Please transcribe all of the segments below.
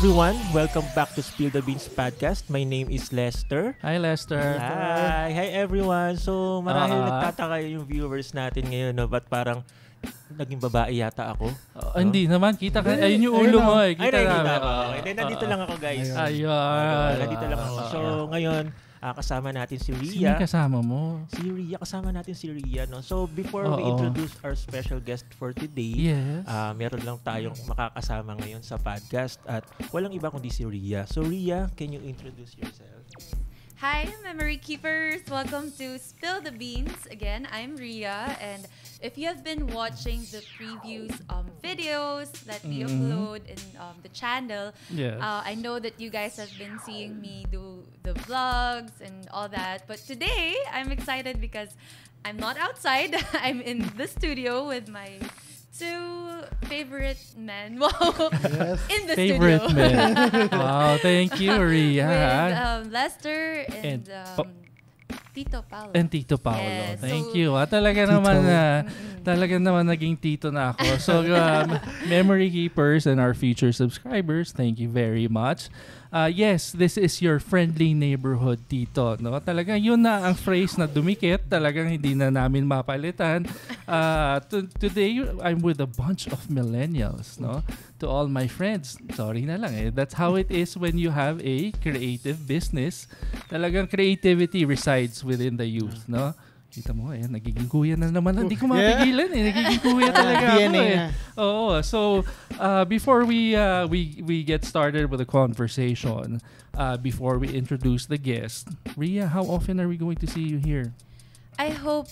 everyone, welcome back to Spill the Beans podcast. My name is Lester. Hi, Lester. Hi everyone. So marahil nagtataka yung viewers natin ngayon, no? Ba't parang naging babae yata ako? No? Hindi naman, kita ka. Ayun yung ulo mo eh. Kita namin. Nandito lang ako, guys. Ayun. Nandito lang ako. So ngayon, kasama natin si Rhea. Sino kasama mo? Si Rhea, kasama natin si Rhea, no? So before we introduce our special guest for today, meron lang tayong makakasama ngayon sa podcast at walang iba kundi si Rhea. So Rhea, can you introduce yourself? Hi, Memory Keepers! Welcome to Spill the Beans. Again, I'm Rhea, and if you have been watching the previous videos that we upload in the channel, I know that you guys have been seeing me do the vlogs and all that. But today, I'm excited because I'm not outside. I'm in the studio with my two favorite men. Wow. Yes. In the favorite studio. men. Wow, thank you, Rhea. With Lester and Tito Paolo. And Tito Paolo. Yes, thank you. Talaga naman naging tito na ako. So, Memory Keepers and our future subscribers, thank you very much. Yes, this is your friendly neighborhood tito, no? Talaga yun na ang phrase na dumikit, talagang hindi na namin mapalitan. Today I'm with a bunch of millennials, no? To all my friends, sorry na lang that's how it is when you have a creative business. Talagang creativity resides within the youth, no? Kita mo, nagiging kuya na naman. Hindi ko mapigilan nagiging kuya talaga ako Oo. So, before we get started with the conversation, before we introduce the guest, Rhea, how often are we going to see you here? I hope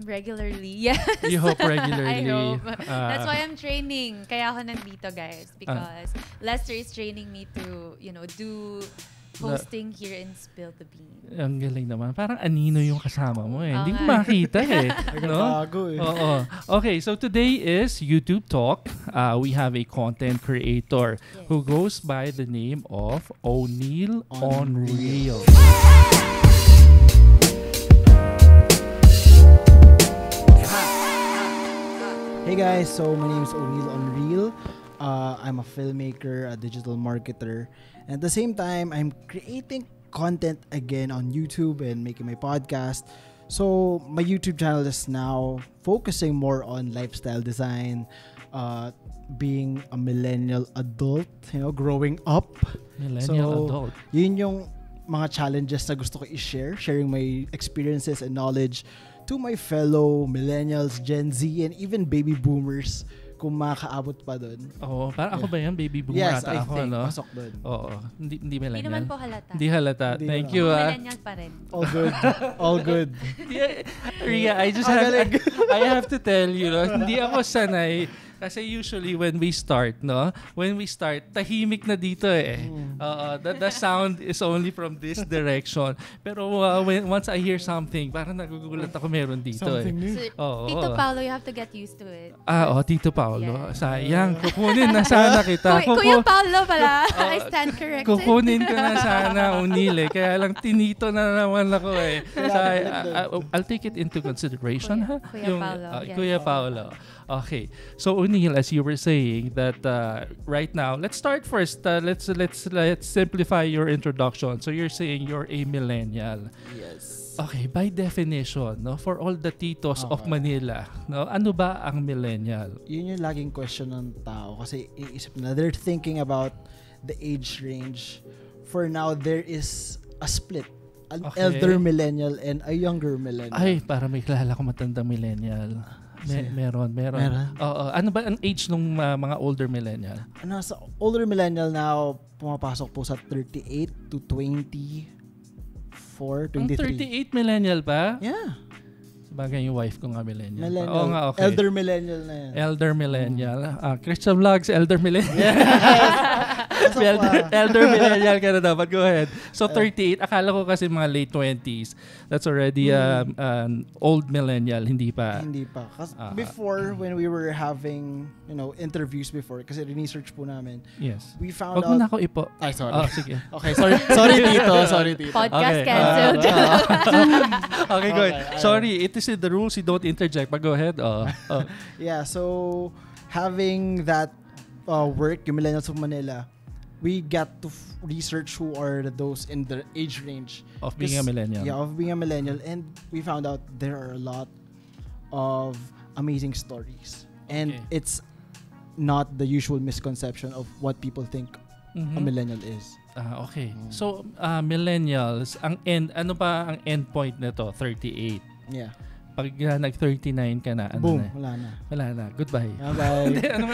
regularly. Yes. You hope regularly. I hope. That's why I'm training. Kaya ako nandito, guys, because Lester is training me to, do hosting here in Spill the Beans. Ang galing naman. Parang anino yung kasama mo Hindi ko makita no? Oo. Okay, so today is YouTube Talk. We have a content creator who goes by the name of O'Neil Unreal. Hey guys, so my name is O'Neil Unreal. I'm a filmmaker, a digital marketer, and at the same time, I'm creating content again on YouTube and making my podcast. So my YouTube channel is now focusing more on lifestyle design, being a millennial adult, growing up. Millennial adult. Yun yung mga challenges na gusto ko i-share, sharing my experiences and knowledge to my fellow millennials, Gen Z, and even baby boomers kung makakaabot pa doon. Oo, parang ako ba yan? Baby boomer ata ako, no? Pasok doon. Oo, hindi millennial. Hindi naman po halata. Hindi halata. Thank you. Millennial pa rin. All good. All good. Rhea, I have to tell you, hindi ako sanay. Kasi usually when we start, tahimik na dito the sound is only from this direction. Pero once I hear something, parang nagugulat ako meron dito Something new. Tito Paolo, you have to get used to it. Tito Paolo. Yeah. Sayang. Kukunin na sana kita. Kuya Paolo pala. I stand corrected. Kukunin ko na sana, O'Neil. Kaya lang tinito na naman ako I'll take it into consideration. Kuya Paolo. Okay. So O'Neil, as you were saying that right now, let's start first. Let's simplify your introduction. So you're saying you're a millennial. Yes. Okay, by definition, for all the titos of Manila, ano ba ang millennial? Yun yung laging question ng tao kasi iisip na they're thinking about the age range. For now, there is a split. An elder millennial and a younger millennial. Ay, para may kilala ko matandang millennial. Meron. Ano ba ang age ng mga older millennial? Sa older millennial now, pumapasok po sa 38 to 24, 23. Ang 38 millennial pa? Yeah. Sabagay yung wife ko nga millennial. Oo nga, okay. Elder millennial na yan. Elder millennial. Christian Vlogs, elder millennial. Elder millennial ka na dapat. Go ahead. So 38, akala ko kasi mga late 20s. That's already an old millennial. Hindi pa. Hindi pa. Kasi before, when we were having, interviews before, kasi research po namin. Yes. We found Wag mo na ako ipo. Ay, sorry. Sige. Okay, sorry Tito. Podcast canceled. Okay, go ahead. Sorry, it is in the rules. You don't interject. But go ahead. Yeah, so having that work, yung Millennials of Manila, we got to research who are those in the age range of being a millennial. Yeah, of being a millennial, and we found out there are a lot of amazing stories, and it's not the usual misconception of what people think a millennial is. Okay. So millennials, ano pa ang end point nito? 38. Yeah. Pag nag-39 ka na, boom, na? Wala na. Goodbye. Bye. No,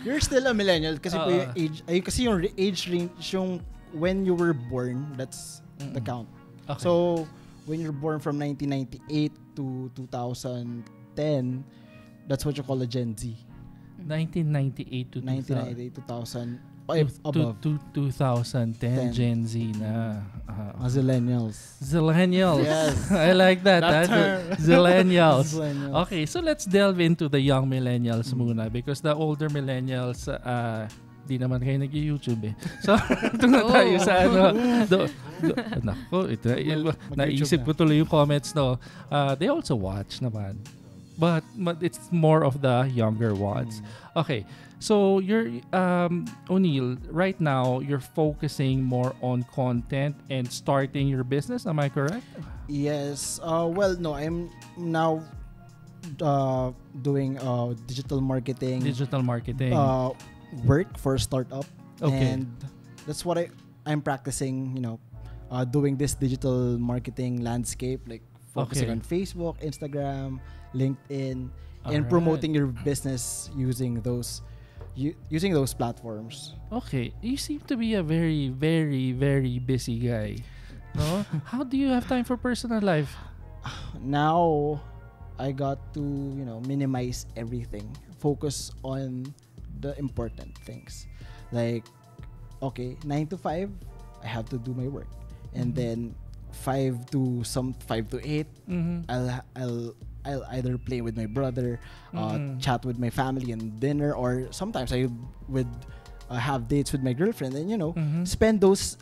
you're still a millennial kasi po yung age, kasi yung age range, yung when you were born, that's the count. Okay. So, when you're born from 1998 to 2010, that's what you call a Gen Z. 1998 to 2000 above. 2010 Gen Z na. Zillennials. Yes. I like that. Zillennials. Okay, so let's delve into the young millennials muna because the older millennials, di naman kayo nag-YouTube eh. So, ito na tayo sa nako, ito. Naisip ko tuloy yung comments, no. They also watch naman. But it's more of the younger ones. Okay. So you're O'Neil, right now you're focusing more on content and starting your business, am I correct? Yes. Well, no, I'm now doing digital marketing. Work for a startup. Okay. And that's what I'm practicing, doing this digital marketing landscape, like focusing on Facebook, Instagram, LinkedIn, and promoting your business using those platforms. Okay, you seem to be a very, very, very busy guy. No? How do you have time for personal life? Now, I got to, minimize everything. Focus on the important things. Like, okay, 9 to 5, I have to do my work. And then 5 to 8, I'll either play with my brother, chat with my family and dinner, or sometimes I would have dates with my girlfriend and spend those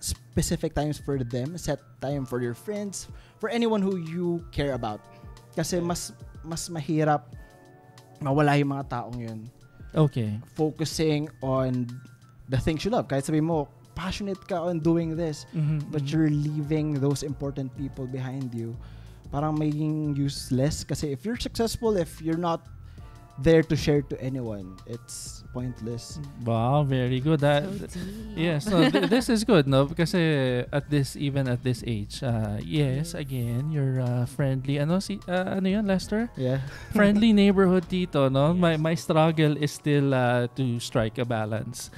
specific times for them, set time for your friends, for anyone who you care about. Kasi mas mahirap mawala yung mga taong yun. Okay. Focusing on the things you love. Kahit sabi mo, passionate ka on doing this, but you're leaving those important people behind you. Parang maging useless kasi if you're successful, if you're not there to share to anyone, it's pointless. Wow, very good. Yes, no, this is good, no? Kasi even at this age, yes, again, you're friendly. Ano yun, Lester? Yeah. Friendly neighborhood dito, no? Yes. My struggle is still to strike a balance.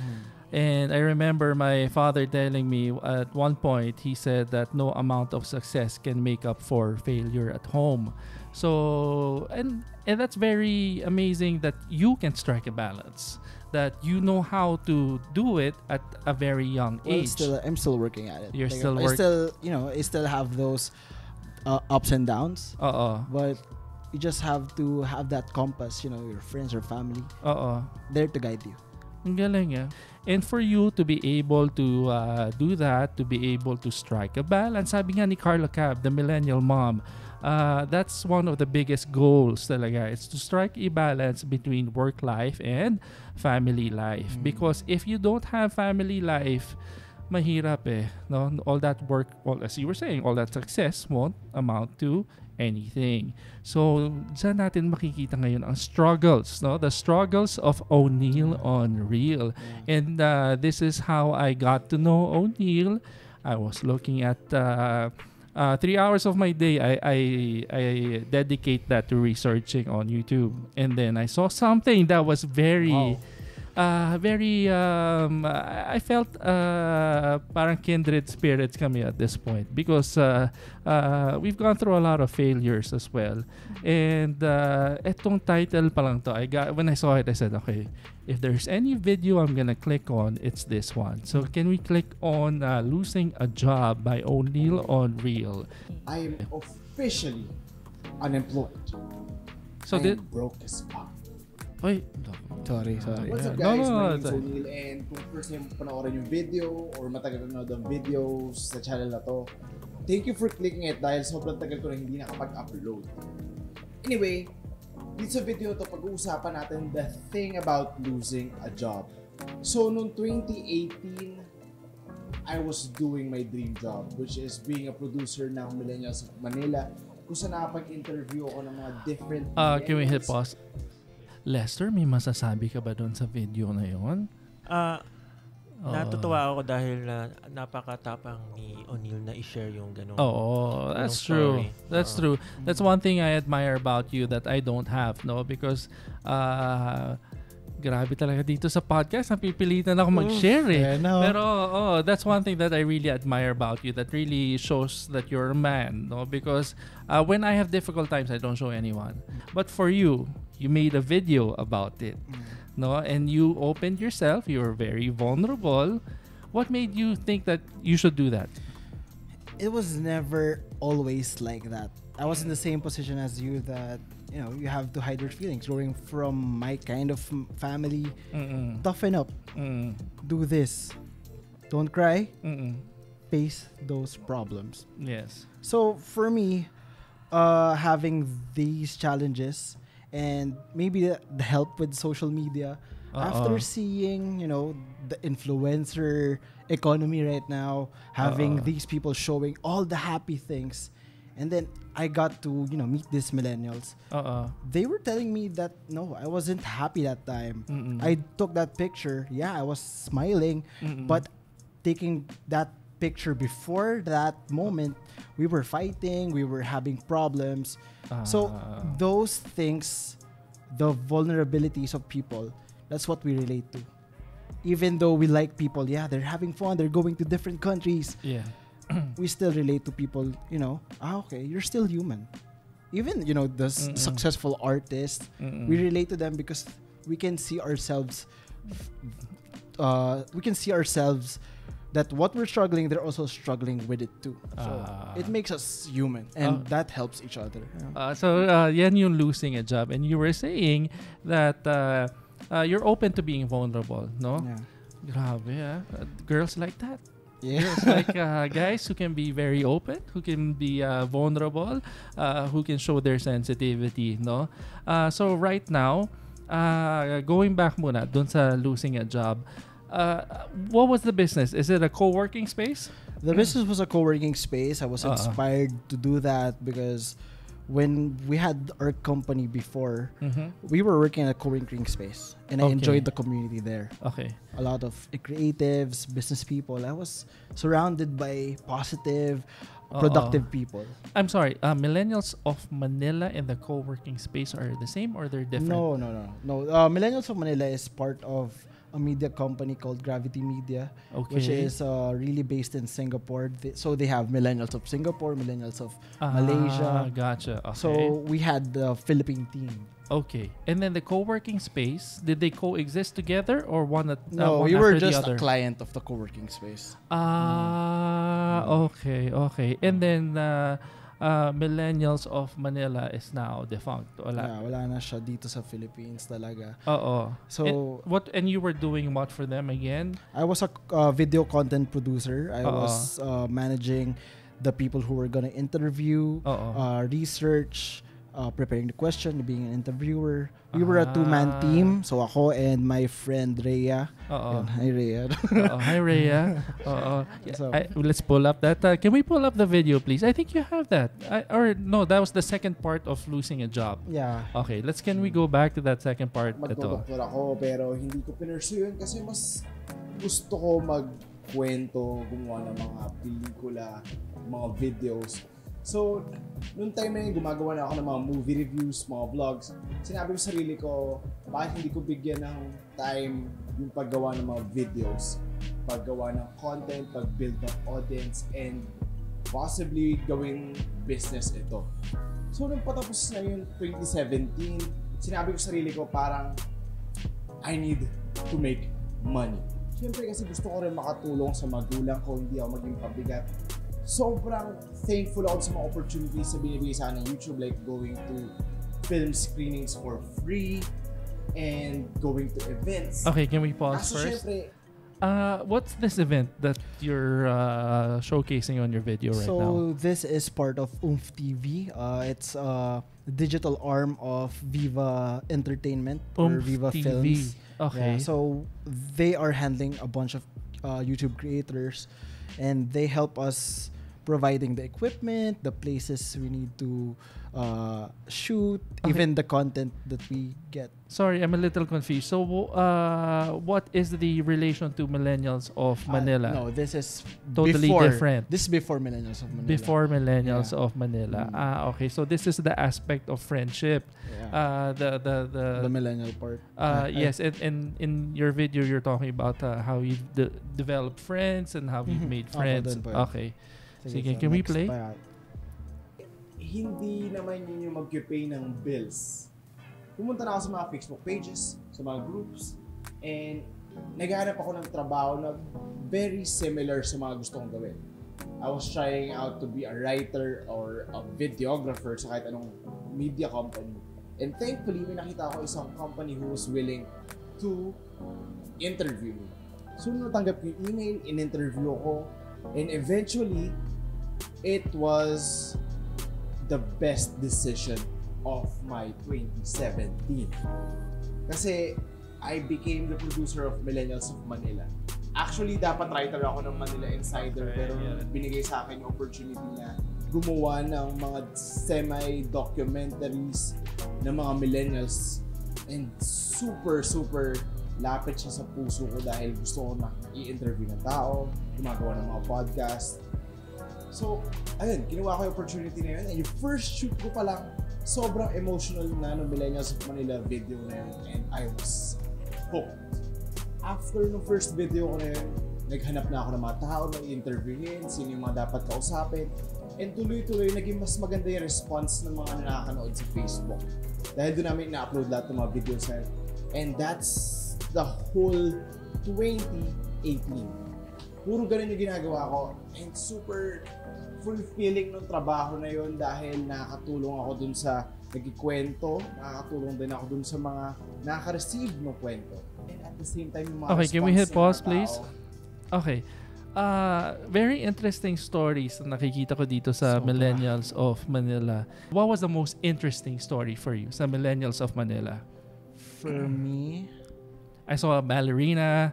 And I remember my father telling me at one point, he said that no amount of success can make up for failure at home. So, and that's very amazing that you can strike a balance, that you know how to do it at a very young age. I'm still working at it. You're still working. I still have those ups and downs. But you just have to have that compass, your friends or family there to guide you. Ang galing, yeah. And for you to be able to do that, to be able to strike a balance, sabi nga ni Carla Cab, the millennial mom, that's one of the biggest goals talaga. It's to strike a balance between work life and family life. Because if you don't have family life, mahirap eh. No? All that work, as you were saying, all that success won't amount to anything. So, dyan natin makikita ngayon ang struggles, no? The struggles of O'Neil on Real. And this is how I got to know O'Neil. I was looking at 3 hours of my day. I dedicate that to researching on YouTube. And then I saw something that was very... I felt parang kindred spirits kami at this point because we've gone through a lot of failures as well. And etong title pa lang to, when I saw it, I said, okay, if there's any video I'm gonna click on, it's this one. So can we click on Losing a Job by O'Neil on Real? I'm officially unemployed. So I'm broke as fuck. Oy, sorry. What's up guys? My name is O'Neil, and kung first time panoorin yung video or matagal na nanood ang videos sa channel na to, thank you for clicking it dahil sobrang tagal ko na hindi nakapag-upload. Anyway, dito sa video to pag-uusapan natin the thing about losing a job. So, noong 2018, I was doing my dream job, which is being a producer ng Millennials of Manila, kung saan nakapag-interview ako ng mga different Can we hit pause? Lester, may masasabi ka ba doon sa video na yon? Natutuwa ako dahil napakatapang ni O'Neal na i-share yung ganun. That's true. That's true. That's one thing I admire about you that I don't have, no? Because grabe talaga dito sa podcast, napipilitan ako mag-share eh. Pero that's one thing that I really admire about you, that really shows that you're a man, no? Because when I have difficult times, I don't show anyone. But for you, you made a video about it, no? And you opened yourself. You were very vulnerable. What made you think that you should do that? It was never always like that. I was in the same position as you, that you have to hide your feelings. Growing from my kind of family, toughen up. Do this. Don't cry. Face those problems. Yes. So for me, having these challenges and maybe the help with social media, after seeing the influencer economy right now, having these people showing all the happy things, and then I got to meet these millennials. They were telling me that no, I wasn't happy that time. I took that picture. Yeah, I was smiling, but taking that picture before that moment, we were fighting, we were having problems. So those things, the vulnerabilities of people, that's what we relate to. Even though we like people, yeah, they're having fun, they're going to different countries. Yeah. We still relate to people, okay, you're still human. Even, the successful artists, we relate to them because we can see ourselves, that what we're struggling, they're also struggling with it too. So it makes us human, and that helps each other. So yan yung losing a job, and you were saying that you're open to being vulnerable, no? Yeah. Grabe, girls like that. Yeah. Girls like guys who can be very open, who can be vulnerable, who can show their sensitivity, no? So right now, going back muna dun sa losing a job, what was the business? Is it a co-working space? The business was a co-working space. I was inspired to do that because when we had our company before, we were working in a co-working space, and I enjoyed the community there. Okay. A lot of creatives, business people. I was surrounded by positive, productive people. I'm sorry, Millennials of Manila and the co-working space are the same, or they're different? No. Millennials of Manila is part of a media company called Gravity Media, which is really based in Singapore. So they have Millennials of Singapore, Millennials of Malaysia. Gotcha. Okay. So we had the Philippine team. Okay. And then the co-working space, did they coexist together, or one No, one we were after just the other? a client of the co-working space. Okay. And then Millennials of Manila is now defunct. Wala na siya dito sa Philippines talaga. So and you were doing what for them again? I was a video content producer. I was managing the people who were gonna interview, research, preparing the question, being an interviewer. We were a two-man team. So ako and my friend Rhea. Hi Rhea. Hi Rhea. So, let's pull up that. Can we pull up the video, please? I think you have that. Or no, that was the second part of losing a job. Yeah. Okay, can we go back to that second part? Magdodoktor ako, pero hindi ko pinursue yun kasi mas gusto ko magkwento, gumawa ng mga pelikula, mga videos. So, noong time na yun, gumagawa na ako ng mga movie reviews, mga vlogs. Sinabi ko sa sarili ko, bakit hindi ko bigyan ng time yung paggawa ng mga videos, paggawa ng content, pag-build ng audience, and possibly gawing business ito. So, nung patapos na yun, 2017, sinabi ko sa sarili ko, parang, I need to make money. Siyempre kasi gusto ko rin makatulong sa magulang ko, hindi ako maging pabigat. Sobrang thankful ako sa mga opportunities na binibigay sa akin ng YouTube, like going to film screenings for free and going to events. Okay, can we pause Kaso first? syempre, What's this event that you're showcasing on your video right now? So this is part of Oomph TV. It's a digital arm of Viva Entertainment or Oomph Viva TV. Films. Okay. Yeah, so they are handling a bunch of YouTube creators, and they help us providing the equipment, the places we need to shoot, even the content that we get. Sorry, I'm a little confused. So, what is the relation to Millennials of Manila? No, this is totally different. This is before Millennials of Manila. Before Millennials of Manila. Okay. So this is the aspect of friendship. Yeah. The millennial part. Yes, and in your video, you're talking about how you've developed friends and how you've made friends. Okay. Sige, can we play? Hindi naman yun yung mag-pay ng bills. Pumunta na ako sa mga Facebook pages, sa mga groups, and naghahanap ako ng trabaho na very similar sa mga gusto kong gawin. I was trying out to be a writer or a videographer sa kahit anong media company. And thankfully, may nakita ako isang company who was willing to interview me. So, natanggap ko yung email, in-interview ako, and eventually, it was the best decision of my 2017. Kasi I became the producer of Millennials of Manila. Actually, dapat writer ako ng Manila Insider, pero binigay sa akin yung opportunity na gumawa ng mga semi-documentaries ng mga millennials, and super lapit siya sa puso ko dahil gusto ko na i-interview ng tao, gumagawa ng mga podcast. So, ayun, ginawa ko yung opportunity na yun, and yung first shoot ko pa lang, sobrang emotional na ng Millennials of Manila video na yun, and I was hooked. After no first video ko na yun, naghanap na ako ng mga tao na i-interviewin, sino yung mga dapat kausapin, and tuloy-tuloy naging mas maganda yung response ng mga nakakanood sa Facebook. Dahil doon namin na-upload lahat ng mga videos na yun. And that's the whole 2018. Puro ganun yung ginagawa ko, and super fulfilling ng trabaho na yun dahil nakakatulong ako dun sa nagkikwento, nakakatulong din ako dun sa mga nakaka-receive ng kwento. And at the same time, yung mga okay, can we hit pause, please? Tao. Okay. Very interesting stories na nakikita ko dito sa Millennials of Manila. What was the most interesting story for you sa Millennials of Manila? For me, I saw a ballerina.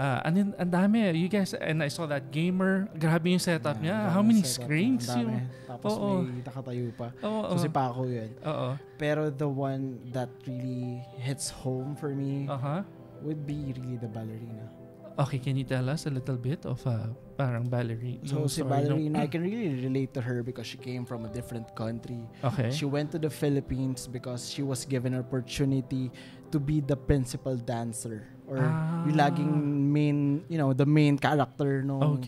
Ang dami. You guys, and I saw that gamer. Grabe yung setup niya. How many screens yung... Tapos may nakatayo pa. So si Paco yun. Pero the one that really hits home for me would be really the ballerina. Okay, can you tell us a little bit of parang ballerina? So si ballerina, I can really relate to her because she came from a different country. Okay. She went to the Philippines because she was given an opportunity to be the principal dancer or yung laging main, the main character nung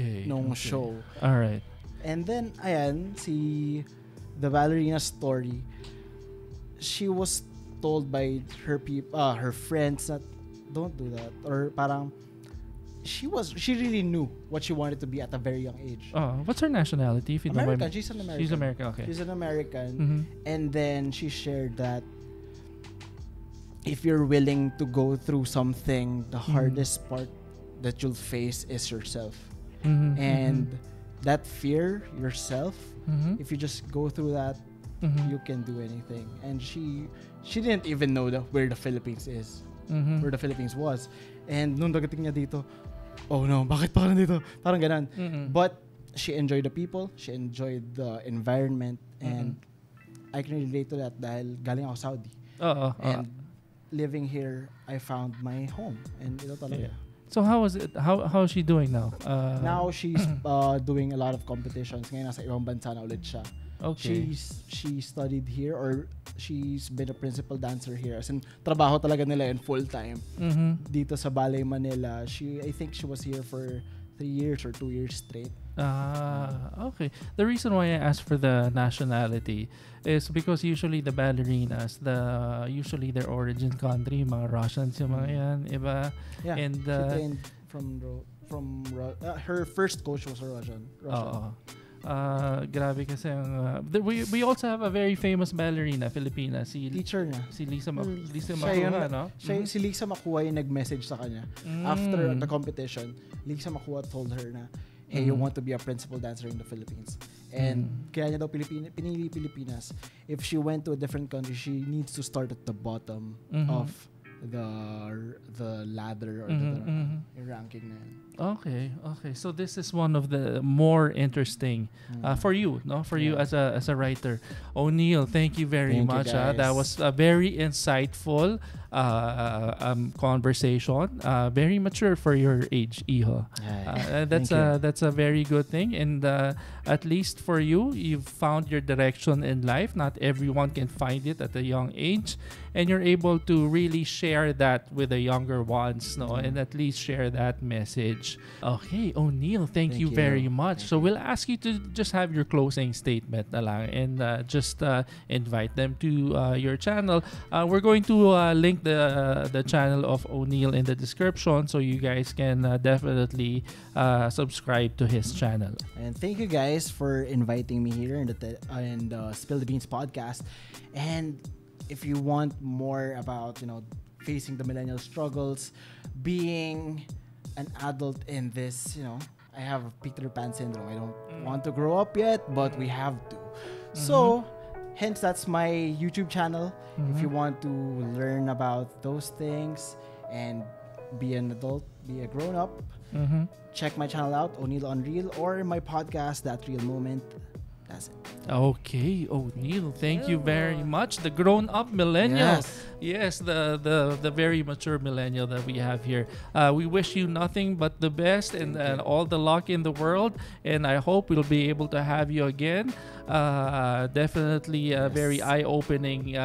show. All right. And then ayan, the ballerina story, she was told by her her friends that don't do that, or parang she really knew what she wanted to be at a very young age. What's her nationality? If you American. Know She's an American. She's American. Okay. She's an American, and then she shared that if you're willing to go through something, the hardest part that you'll face is yourself, and that fear yourself. If you just go through that, you can do anything. And she didn't even know where the Philippines is, where the Philippines was. And nung dagating niya dito, oh no, bakit pa nandito? Parang ganun. But she enjoyed the people, she enjoyed the environment, and I can relate to that dahil galing ako Saudi. And living here, I found my home. And ito talaga. Yeah. So how was it? How is she doing now? Now she's doing a lot of competitions. Ngayon nasa ibang bansa na ulit siya. Okay. She studied here, or she's been a principal dancer here. As in, trabaho talaga nila yun full time. Dito sa Ballet Manila. I think she was here for 3 years or 2 years straight. Okay. The reason why I asked for the nationality is because usually the ballerinas, usually their origin country, mga Russians yung mga yan, iba. Yeah, and she trained from her first coach was a Russian. Grabe kasi we also have a very famous ballerina, Filipina, teacher niya. Si Lisa Siya Makua, no? Si Lisa Makua yung nag-message sa kanya. After the competition, Lisa Makua told her na, hey, you want to be a principal dancer in the Philippines. And kaya niya daw pinili Pilipinas. If she went to a different country, she needs to start at the bottom of the ladder or the ranking na yun. Okay. So this is one of the more interesting for you, no? For you as a writer. O'Neil, thank you very much. That was a very insightful conversation. Very mature for your age, Iho. That's a very good thing. And at least for you, you've found your direction in life. Not everyone can find it at a young age, and you're able to really share that with the younger ones, no? And at least share that message. Okay, O'Neil, thank you very much. So we'll ask you to just have your closing statement na lang, and just invite them to your channel. We're going to link the channel of O'Neil in the description, so you guys can definitely subscribe to his channel. And thank you guys for inviting me here in the Spill the Beans podcast. And if you want more about, facing the millennial struggles, being an adult in this, I have Peter Pan syndrome. I don't want to grow up yet, but we have to. So, hence that's my YouTube channel. If you want to learn about those things and be an adult, be a grown-up, check my channel out, O'Neil Unreal, or my podcast, That Real Moment. That's it. Okay, O'Neil, thank you very much. The grown-up millennial. Yes, the very mature millennial that we have here. We wish you nothing but the best and all the luck in the world. And I hope we'll be able to have you again. Definitely a very eye-opening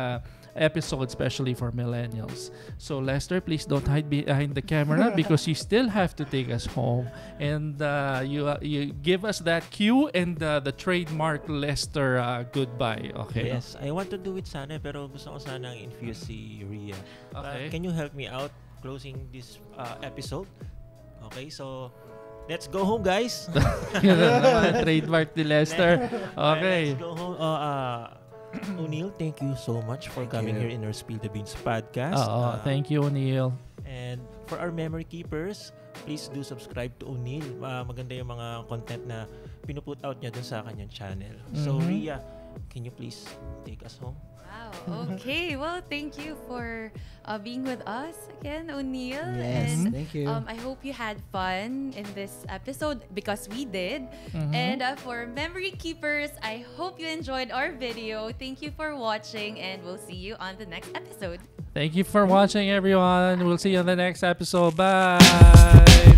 episode, especially for millennials. So Lester, please don't hide behind the camera because you still have to take us home, and you give us that cue and the trademark Lester goodbye. Okay. Yes, I want to do it sana, pero gusto ko sanang infuse si Rhea. Okay. Can you help me out closing this episode? Okay, so let's go home, guys. Trademark ni Lester. Okay. Let's go home. O'Neil, thank you so much for coming here in our Spill the Beans podcast. Thank you, O'Neil. And for our memory keepers, please do subscribe to O'Neil. Maganda yung mga content na pinuput out niya dun sa kanyang channel. So, Rhea, can you please take us home? Wow. Okay. Well, thank you for being with us again, O'Neil. Yes, and, thank you. I hope you had fun in this episode because we did. And for memory keepers, I hope you enjoyed our video. Thank you for watching, and we'll see you on the next episode. Thank you for watching, everyone. We'll see you on the next episode. Bye.